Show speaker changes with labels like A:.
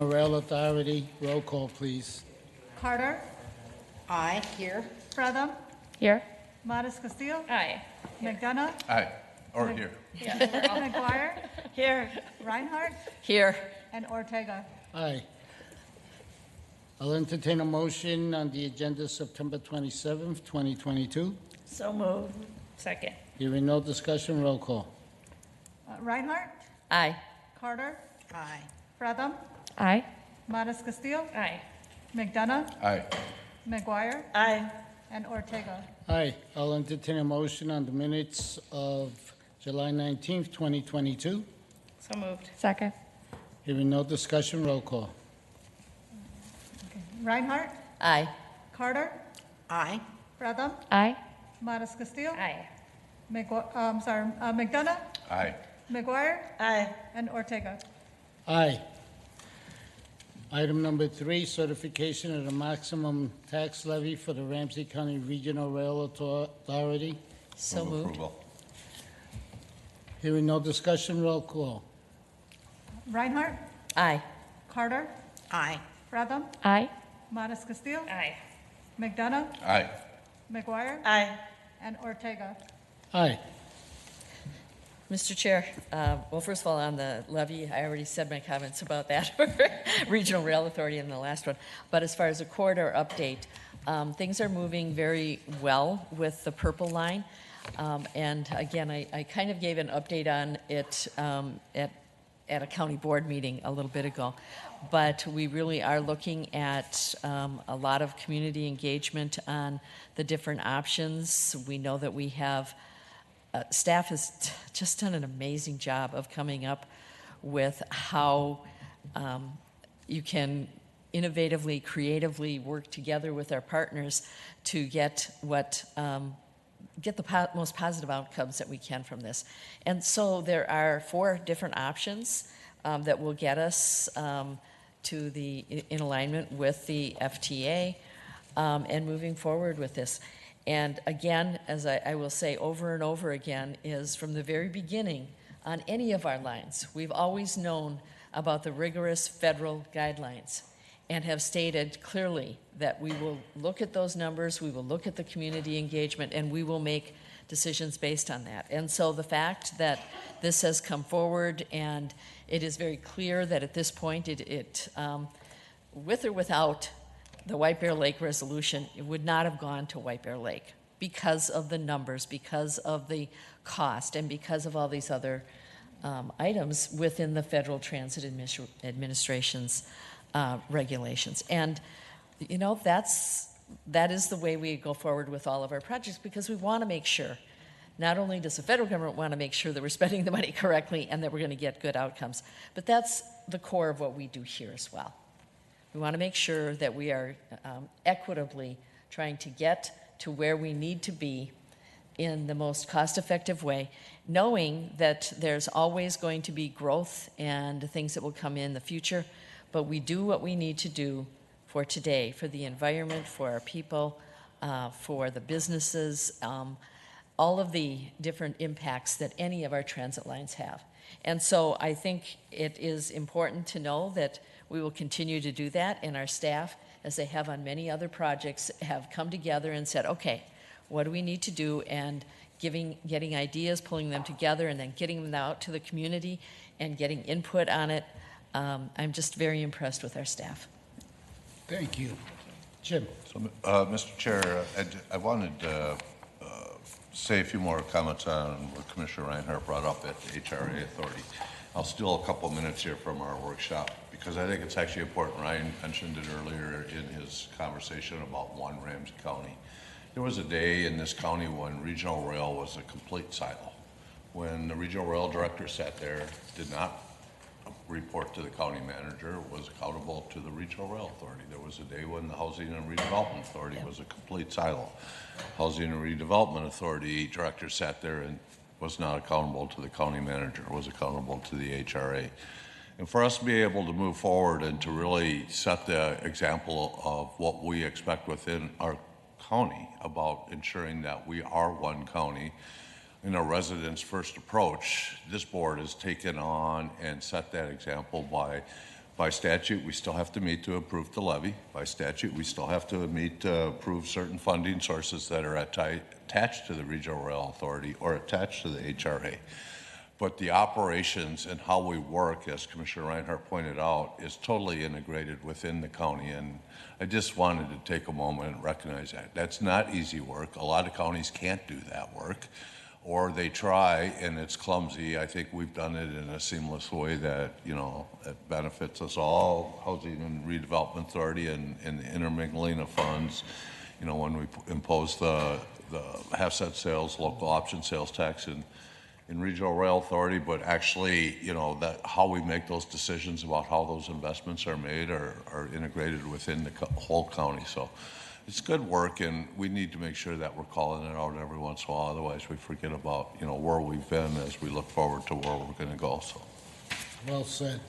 A: Rail Authority, roll call, please.
B: Carter,
C: Aye. Here.
B: Fretham,
D: Here.
B: Modis Castillo,
D: Aye.
B: McDonough,
E: Aye. Or here.
B: McGuire,
C: Here.
B: Reinhardt,
C: Here.
B: and Ortega.
A: Aye. I'll entertain a motion on the agenda September 27th, 2022.
C: So moved.
D: Second.
A: Hearing no discussion, roll call.
B: Reinhardt,
C: Aye.
B: Carter,
C: Aye.
B: Fretham,
D: Aye.
B: Modis Castillo,
D: Aye.
B: McDonough,
E: Aye.
B: McGuire,
C: Aye.
B: and Ortega.
A: Aye. I'll entertain a motion on the minutes of July 19th, 2022.
D: So moved. Second.
A: Hearing no discussion, roll call.
B: Reinhardt,
C: Aye.
B: Carter,
C: Aye.
B: Fretham,
D: Aye.
B: Modis Castillo,
D: Aye.
B: McDonough,
E: Aye.
B: McGuire,
C: Aye.
B: and Ortega.
A: Aye. Item number 3, certification of the maximum tax levy for the Ramsey County Regional Rail Authority.
C: So
E: Move
C: moved.
E: approval.
A: Hearing no discussion, roll call.
B: Reinhardt,
C: Aye.
B: Carter,
C: Aye.
B: Fretham,
D: Aye.
B: Modis Castillo,
D: Aye.
B: McDonough,
E: Aye.
B: McGuire,
C: Aye.
B: and Ortega.
A: Aye.
C: Mr. Chair, well, first of all, on the levy, I already said my comments about that, Regional Rail Authority in the last one. But as far as a corridor update, things are moving very well with the purple line. And again, I kind of gave an update on it at a county board meeting a little bit ago. But we really are looking at a lot of community engagement on the different options. We know that we have staff has just done an amazing job of coming up with how you can innovatively, creatively work together with our partners to get the most positive outcomes that we can from this. And so there are 4 different options that will get us in alignment with the FTA and moving forward with this. And again, as I will say over and over again, is from the very beginning on any of our lines, we've always known about the rigorous federal guidelines and have stated clearly that we will look at those numbers, we will look at the community engagement, and we will make decisions based on that. And so the fact that this has come forward and it is very clear that at this point with or without the White Bear Lake resolution, it would not have gone to White Bear Lake because of the numbers, because of the cost, and because of all these other items within the Federal Transit Administration's regulations. And, you know, that is the way we go forward with all of our projects, because we want to make sure, not only does the federal government want to make sure that we're spending the money correctly and that we're going to get good outcomes, but that's the core of what we do here as well. We want to make sure that we are equitably trying to get to where we need to be in the most cost-effective way, knowing that there's always going to be growth and things that will come in the future, but we do what we need to do for today, for the environment, for our people, for the businesses, all of the different impacts that any of our transit lines have. And so I think it is important to know that we will continue to do that, and our staff, as they have on many other projects, have come together and said, okay, what do we need to do? And getting ideas, pulling them together, and then getting them out to the community and getting input on it. I'm just very impressed with our staff.
A: Thank you. Jim.
E: So, Mr. Chair, I wanted to say a few more comments on what Commissioner Reinhardt brought up at the HRA Authority. I'll steal a couple minutes here from our workshop because I think it's actually important. Ryan mentioned it earlier in his conversation about One Ramsey County. There was a day in this county when regional rail was a complete silo. When the regional rail director sat there, did not report to the county manager, was accountable to the Regional Rail Authority. There was a day when the Housing and Redevelopment Authority was a complete silo. Housing and Redevelopment Authority director sat there and was not accountable to the county manager, was accountable to the HRA. And for us to be able to move forward and to really set the example of what we expect within our county about ensuring that we are one county in a residents first approach, this board has taken on and set that example by By statute, we still have to meet to approve the levy. By statute, we still have to meet to approve certain funding sources that are attached to the Regional Rail Authority or attached to the HRA. But the operations and how we work, as Commissioner Reinhardt pointed out, is totally integrated within the county. And I just wanted to take a moment and recognize that. That's not easy work. A lot of counties can't do that work, or they try and it's clumsy. I think we've done it in a seamless way that, you know, it benefits us all, Housing and Redevelopment Authority and the intermingling of funds. You know, when we impose the half-cent sales, local option sales tax in Regional Rail Authority, but actually, you know, that how we make those decisions about how those investments are made are integrated within the whole county. So it's good work, and we need to make sure that we're calling it out every once in a while. Otherwise, we forget about, you know, where we've been as we look forward to where we're going to go. So.
A: Well said.